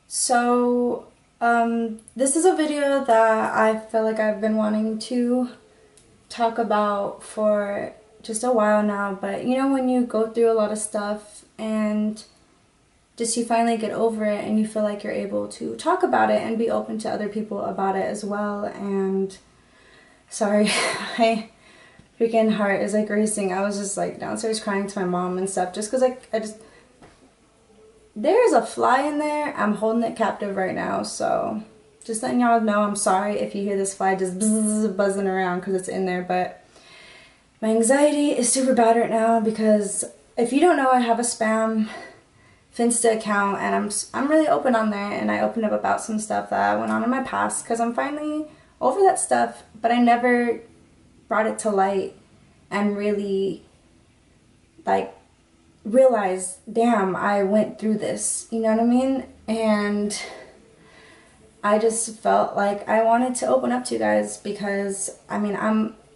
So, this is a video that I feel like I've been wanting to talk about for just a while now, but you know when you go through a lot of stuff and just you finally get over it and you feel like you're able to talk about it and be open to other people about it as well. And sorry, my freaking heart is like racing. I was just like downstairs crying to my mom and stuff just because there's a fly in there. I'm holding it captive right now, so just letting y'all know I'm sorry if you hear this fly just buzzing around because it's in there. But my anxiety is super bad right now because if you don't know, I have a spam Finsta account and I'm really open on there, and I opened up about some stuff that went on in my past because I'm finally over that stuff, but I never brought it to light and really like realize, damn, I went through this, you know what I mean? And I just felt like I wanted to open up to you guys because, I mean,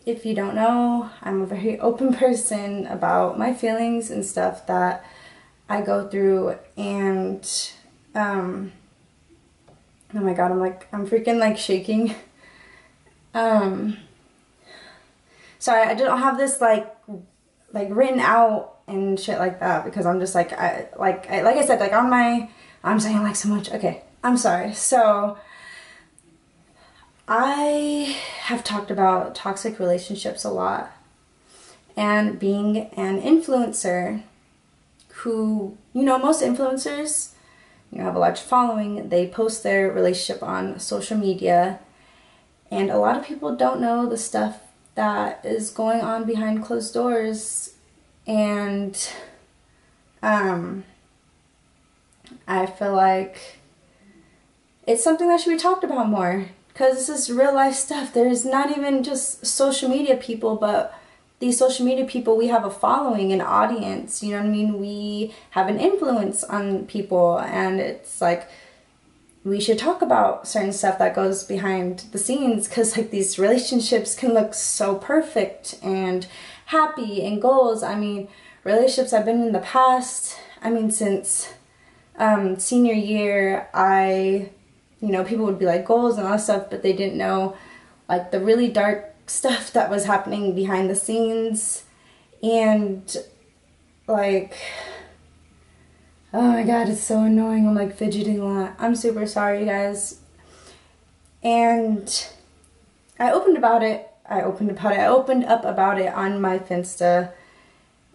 if you don't know, I'm a very open person about my feelings and stuff that I go through. And, oh my God, I'm freaking like shaking. Sorry, I don't have this like written out and shit like that because I'm just like I said, like I'm saying like so much. Okay, I'm sorry. So I have talked about toxic relationships a lot and being an influencer who, you know, most influencers, you know, have a large following. They post their relationship on social media, and a lot of people don't know the stuff that is going on behind closed doors. And I feel like it's something that should be talked about more because this is real life stuff. There's not even just social media people, but these social media people, we have a following, an audience, you know what I mean? We have an influence on people, and it's like we should talk about certain stuff that goes behind the scenes because like these relationships can look so perfect and happy and goals. I mean, relationships I've been in the past, I mean, since senior year, you know, people would be like goals and all that stuff, but they didn't know like the really dark stuff that was happening behind the scenes. And like, oh my God, it's so annoying. I'm like fidgeting a lot. I'm super sorry, you guys. And I opened up about it on my Finsta,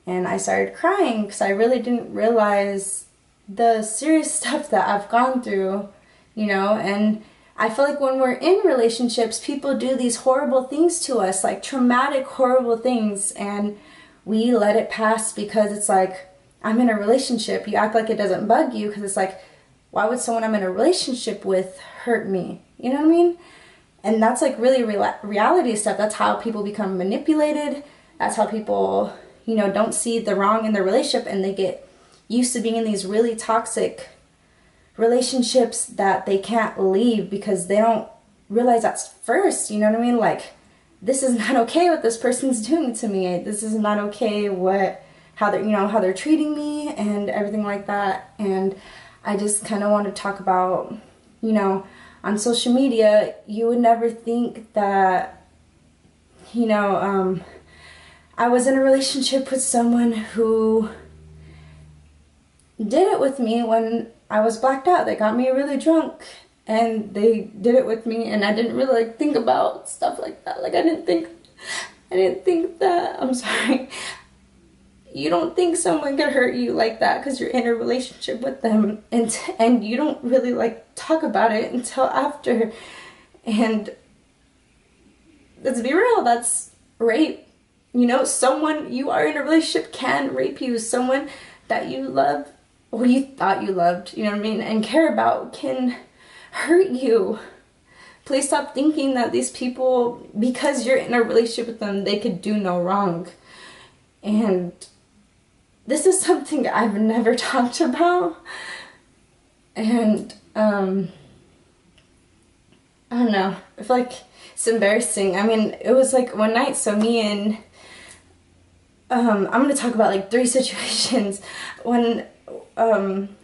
and I started crying because I really didn't realize the serious stuff that I've gone through, you know. And I feel like when we're in relationships, people do these horrible things to us, like traumatic, horrible things, and we let it pass because it's like, I'm in a relationship. You act like it doesn't bug you because it's like, why would someone I'm in a relationship with hurt me? You know what I mean? And that's like really reality stuff. That's how people become manipulated. That's how people, you know, don't see the wrong in their relationship, and they get used to being in these really toxic relationships that they can't leave because they don't realize that's first, you know what I mean? Like, this is not okay what this person's doing to me. This is not okay how they're treating me and everything like that. And I just kind of want to talk about, you know, on social media, you would never think that, you know, I was in a relationship with someone who did it with me when I was blacked out. They got me really drunk and they did it with me, and I didn't really like think about stuff like that. Like I didn't think that, I'm sorry. You don't think someone could hurt you like that because you're in a relationship with them, and you don't really like talk about it until after. And let's be real, that's rape. You know, someone you are in a relationship can rape you. Someone that you love, or you thought you loved, you know what I mean, and care about, can hurt you. Please stop thinking that these people, because you're in a relationship with them, they could do no wrong. And this is something I've never talked about. And I don't know, I feel like it's embarrassing. I mean, it was like one night, so me and I'm gonna talk about like 3 situations.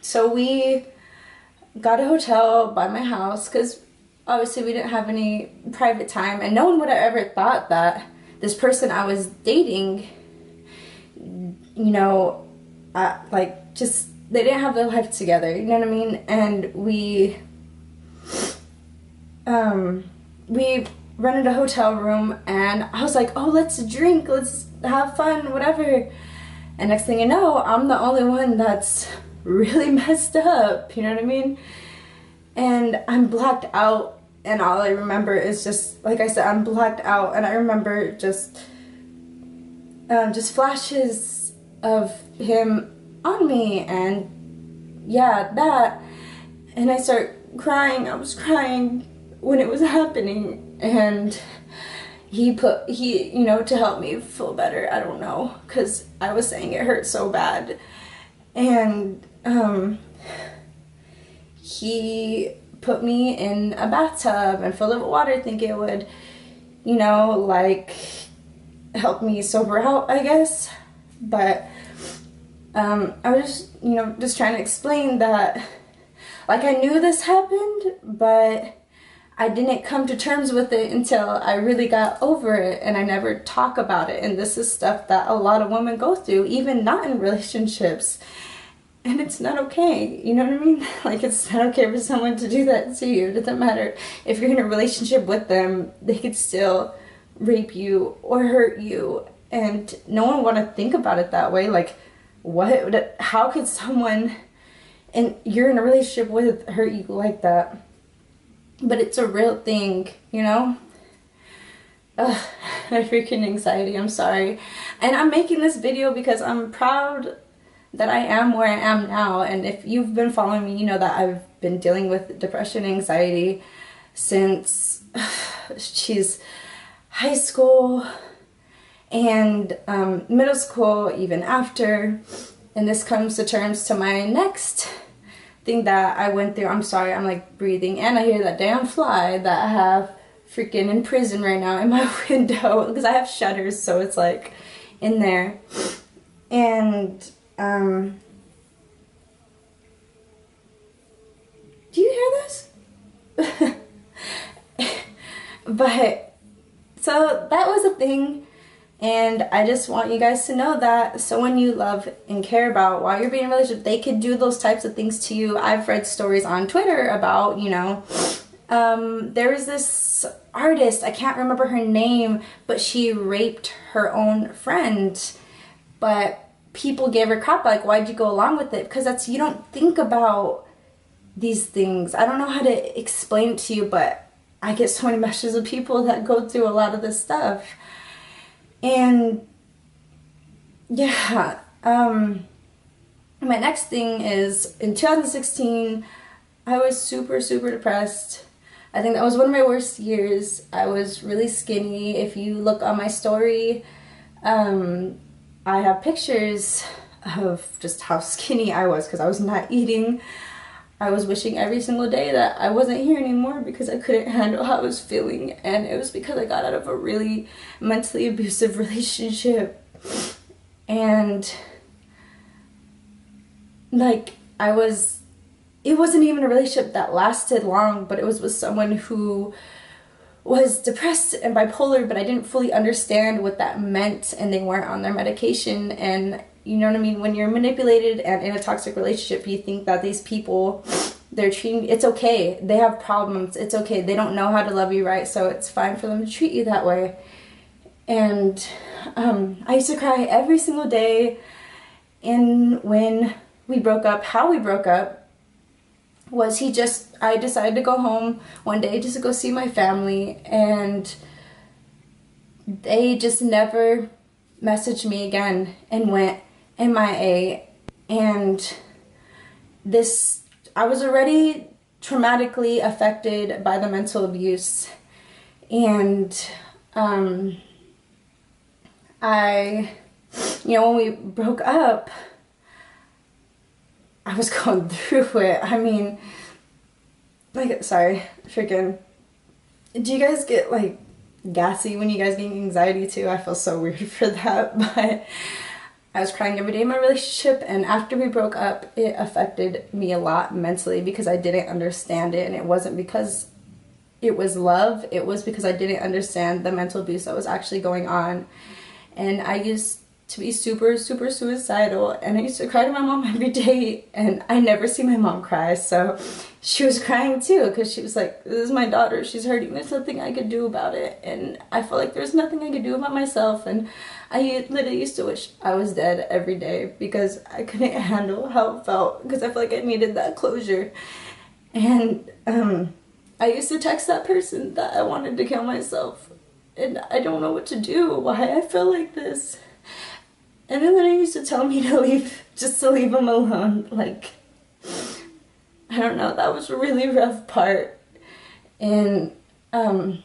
So we got a hotel by my house because obviously we didn't have any private time, and no one would have ever thought that this person I was dating, you know, like, just, they didn't have their life together, you know what I mean? And we rented a hotel room, and I was like, oh, let's drink, let's have fun, whatever. And next thing you know, I'm the only one that's really messed up, you know what I mean? And I'm blacked out, and all I remember is just, like I said, I'm blacked out, and I remember just flashes of him on me, and yeah, that. And I start crying. I was crying when it was happening, and he, you know, to help me feel better, I don't know, because I was saying it hurt so bad. And he put me in a bathtub and filled it with water, thinking it would, you know, like, help me sober out, I guess. But I was just, you know, just trying to explain that, like, I knew this happened, but I didn't come to terms with it until I really got over it, and I never talk about it. And this is stuff that a lot of women go through, even not in relationships. And it's not okay, you know what I mean? Like, it's not okay for someone to do that to you. It doesn't matter if you're in a relationship with them, they could still rape you or hurt you. And no one want to think about it that way. Like, what, how could someone, and you're in a relationship with, hurt you like that? But it's a real thing, you know? Ugh, my freaking anxiety, I'm sorry. And I'm making this video because I'm proud that I am where I am now. And if you've been following me, you know that I've been dealing with depression and anxiety since high school and middle school, even after. And this comes to terms to my next thing that I went through. I'm sorry, I'm like breathing, and I hear that damn fly that I have freaking in prison right now in my window because I have shutters, so it's like in there. And do you hear this? But so that was a thing. And I just want you guys to know that someone you love and care about while you're being in a relationship, they could do those types of things to you. I've read stories on Twitter about, you know, there was this artist, I can't remember her name, but she raped her own friend. But people gave her crap, like, why'd you go along with it? Because that's, you don't think about these things. I don't know how to explain it to you, but I get so many messages of people that go through a lot of this stuff. And yeah, my next thing is, in 2016, I was super depressed. I think that was one of my worst years. I was really skinny. If you look on my story, I have pictures of just how skinny I was because I was not eating. I was wishing every single day that I wasn't here anymore because I couldn't handle how I was feeling. And it was because I got out of a really mentally abusive relationship. And like, it wasn't even a relationship that lasted long, but it was with someone who was depressed and bipolar, but I didn't fully understand what that meant, and they weren't on their medication. And you know what I mean? When you're manipulated and in a toxic relationship, you think that these people, they're treating, it's okay. They have problems. It's okay. They don't know how to love you right, so it's fine for them to treat you that way. And I used to cry every single day. And when we broke up, how we broke up was I decided to go home one day just to go see my family, and they just never messaged me again and went MIA. And I was already traumatically affected by the mental abuse, and when we broke up, I was going through it. I mean, like, sorry, freaking, do you guys get like gassy when you guys get anxiety too? I feel so weird for that, but I was crying every day in my relationship, and after we broke up, it affected me a lot mentally because I didn't understand it, and it wasn't because it was love, it was because I didn't understand the mental abuse that was actually going on. And I used to be super, super suicidal, and I used to cry to my mom every day, and I never see my mom cry, so she was crying too, because she was like, this is my daughter, she's hurting, there's nothing I could do about it. And I felt like there's nothing I could do about myself, and I literally used to wish I was dead every day because I couldn't handle how it felt, because I felt like I needed that closure. And I used to text that person that I wanted to kill myself, and I don't know what to do, why I feel like this. And then I used to tell me to leave, just to leave him alone. Like, I don't know, that was a really rough part in my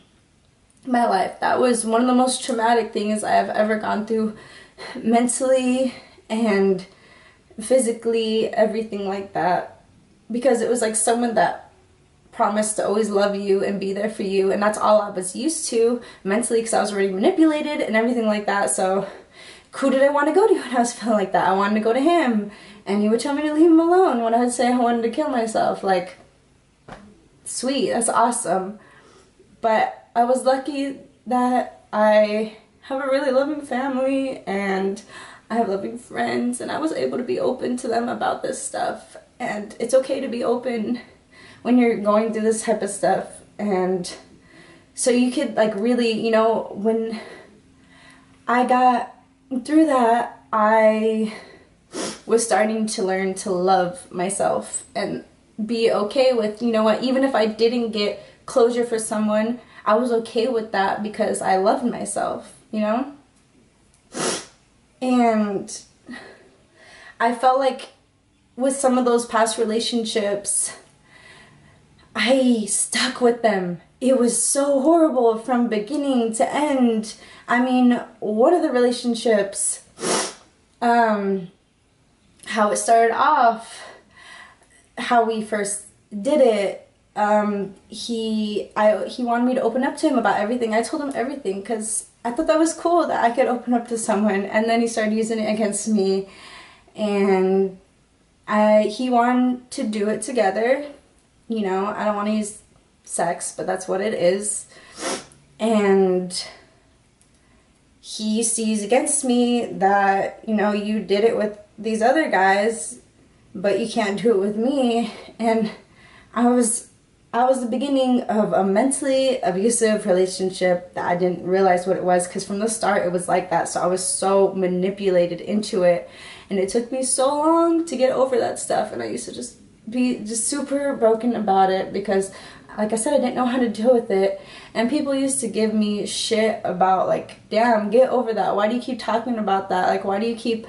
life. That was one of the most traumatic things I have ever gone through, mentally and physically, everything like that. Because it was like someone that promised to always love you and be there for you, and that's all I was used to mentally, because I was already manipulated and everything like that. So who did I want to go to when I was feeling like that? I wanted to go to him, and he would tell me to leave him alone when I would say I wanted to kill myself. Like, sweet, that's awesome. But I was lucky that I have a really loving family, and I have loving friends, and I was able to be open to them about this stuff. And it's okay to be open when you're going through this type of stuff. And so you could, like, really, you know, when I got through that, I was starting to learn to love myself and be okay with, you know what, even if I didn't get closure for someone, I was okay with that because I loved myself, you know? And I felt like with some of those past relationships, I stuck with them. It was so horrible from beginning to end. I mean, one of the relationships, how it started off, how we first did it, he wanted me to open up to him about everything. I told him everything because I thought that was cool that I could open up to someone, and then he started using it against me, and he wanted to do it together. You know, I don't want to use sex, but that's what it is. And he sees against me that, you know, you did it with these other guys, but you can't do it with me. And I was the beginning of a mentally abusive relationship that I didn't realize what it was, because from the start it was like that. So I was so manipulated into it, and it took me so long to get over that stuff. And I used to just be super broken about it because, like I said, I didn't know how to deal with it. And people used to give me shit about, like, damn, get over that. Why do you keep talking about that? Like, why do you keep,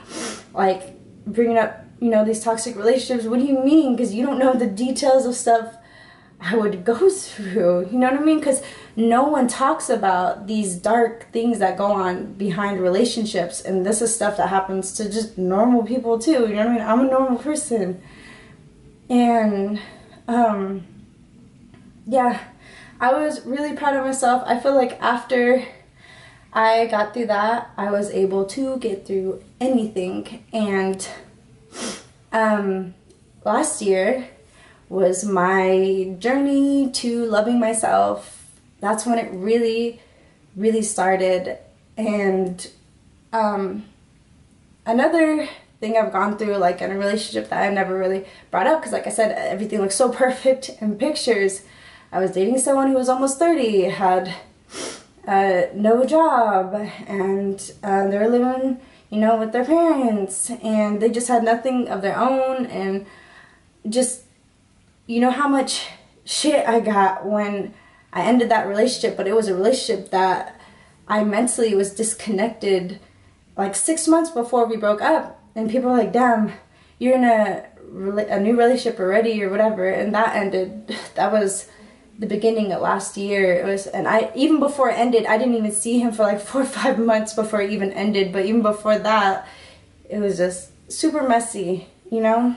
like, bringing up, you know, these toxic relationships? What do you mean? Because you don't know the details of stuff I would go through. You know what I mean? Because no one talks about these dark things that go on behind relationships. And this is stuff that happens to just normal people too. You know what I mean? I'm a normal person. And, yeah, I was really proud of myself. I feel like after I got through that, I was able to get through anything. And last year was my journey to loving myself. That's when it really, really started. And another thing I've gone through, like, in a relationship that I never really brought up, because, like I said, everything looks so perfect in pictures. I was dating someone who was almost 30, had no job, and they were living, you know, with their parents, and they just had nothing of their own. And just, you know how much shit I got when I ended that relationship. But it was a relationship that I mentally was disconnected like 6 months before we broke up. And people were like, damn, you're in a new relationship already, or whatever. And that ended. That was the beginning of last year. It was, and even before it ended, I didn't even see him for like 4 or 5 months before it even ended. But even before that, it was just super messy, you know?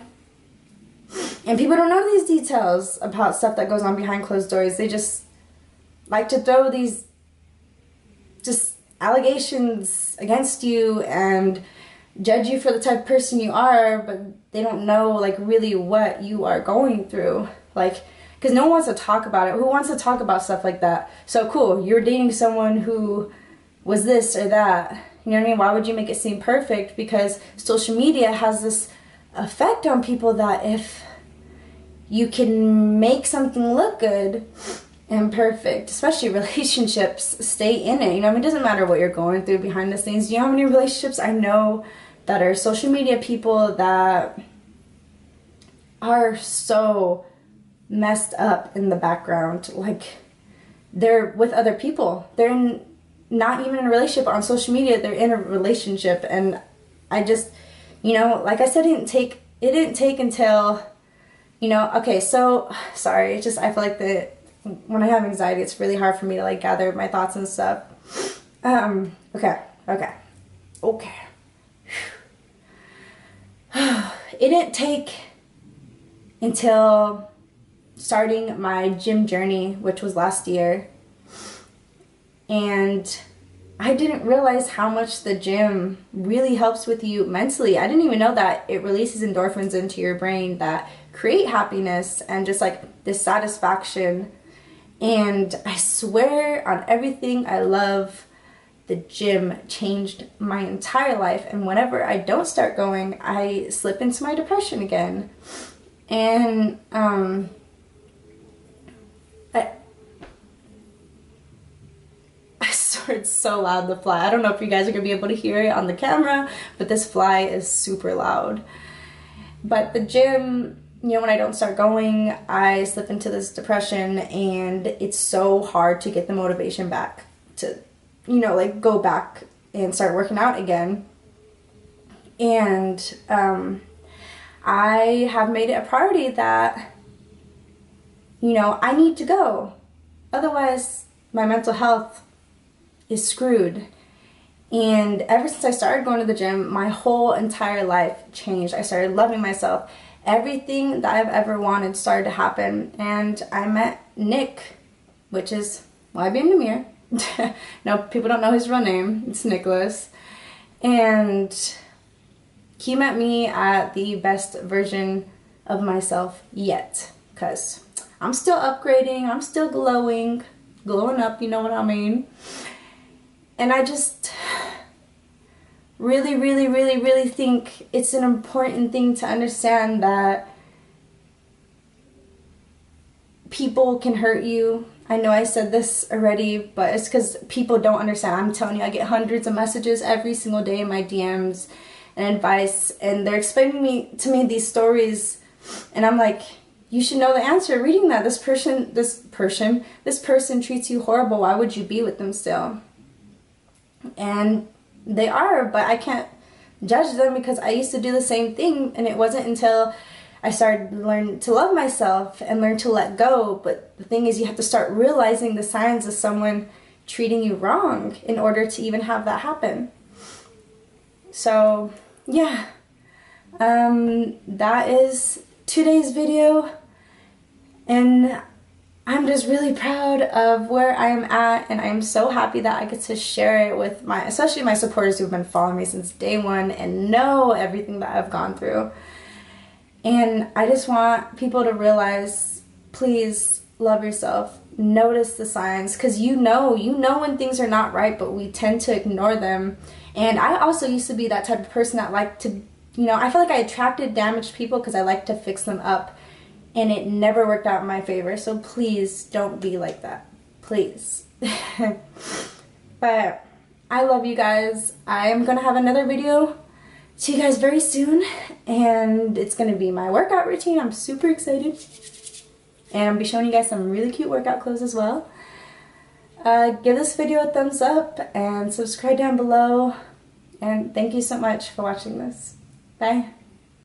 And people don't know these details about stuff that goes on behind closed doors. They just like to throw these just allegations against you, and judge you for the type of person you are, but they don't know like really what you are going through. Like, because no one wants to talk about it. Who wants to talk about stuff like that? So cool, you're dating someone who was this or that. You know what I mean? Why would you make it seem perfect? Because social media has this effect on people that if you can make something look good and perfect, especially relationships, stay in it. You know, I mean, it doesn't matter what you're going through behind the scenes. Do you know how many relationships I know that are social media people that are so messed up in the background? Like, they're with other people. They're not even in a relationship on social media. They're in a relationship. And I just, you know, like I said, it didn't take until, you know, okay, so, sorry, it's just, I feel like when I have anxiety, it's really hard for me to like gather my thoughts and stuff. Okay. It didn't take until starting my gym journey, which was last year, and I didn't realize how much the gym really helps with you mentally. I didn't even know that it releases endorphins into your brain that create happiness and just like this satisfaction. And I swear on everything I love, the gym changed my entire life. And whenever I don't start going, I slip into my depression again. And I swear it's so loud, the fly. I don't know if you guys are gonna be able to hear it on the camera, but this fly is super loud. But the gym, you know, when I don't start going, I slip into this depression, and it's so hard to get the motivation back to, you know, like go back and start working out again. And I have made it a priority that, you know, I need to go. Otherwise, my mental health is screwed. And ever since I started going to the gym, my whole entire life changed. I started loving myself. Everything that I've ever wanted started to happen. And I met Nick, which is YB Namir. No, people don't know his real name. It's Nicholas. And he met me at the best version of myself yet. Because I'm still upgrading. I'm still glowing up, you know what I mean? And I just really think it's an important thing to understand that people can hurt you. I know I said this already, but it's because people don't understand. I'm telling you, I get hundreds of messages every single day in my DMs and advice, and they're explaining to me these stories, and I'm like, you should know the answer reading that. This person treats you horrible. Why would you be with them still? And they are, but I can't judge them because I used to do the same thing, and it wasn't until I started to learn to love myself and learn to let go. But the thing is, you have to start realizing the signs of someone treating you wrong in order to even have that happen. So yeah, that is today's video, and I'm just really proud of where I am at, and I'm so happy that I get to share it with especially my supporters who've been following me since day one and know everything that I've gone through. And I just want people to realize, please love yourself. Notice the signs, because you know when things are not right, but we tend to ignore them. And I also used to be that type of person that liked to, you know, I feel like I attracted damaged people because I like to fix them up. And it never worked out in my favor. So please don't be like that. Please. But I love you guys. I am going to have another video to you guys very soon. And it's going to be my workout routine. I'm super excited. And I'll be showing you guys some really cute workout clothes as well. Give this video a thumbs up and subscribe down below. And thank you so much for watching this. Bye.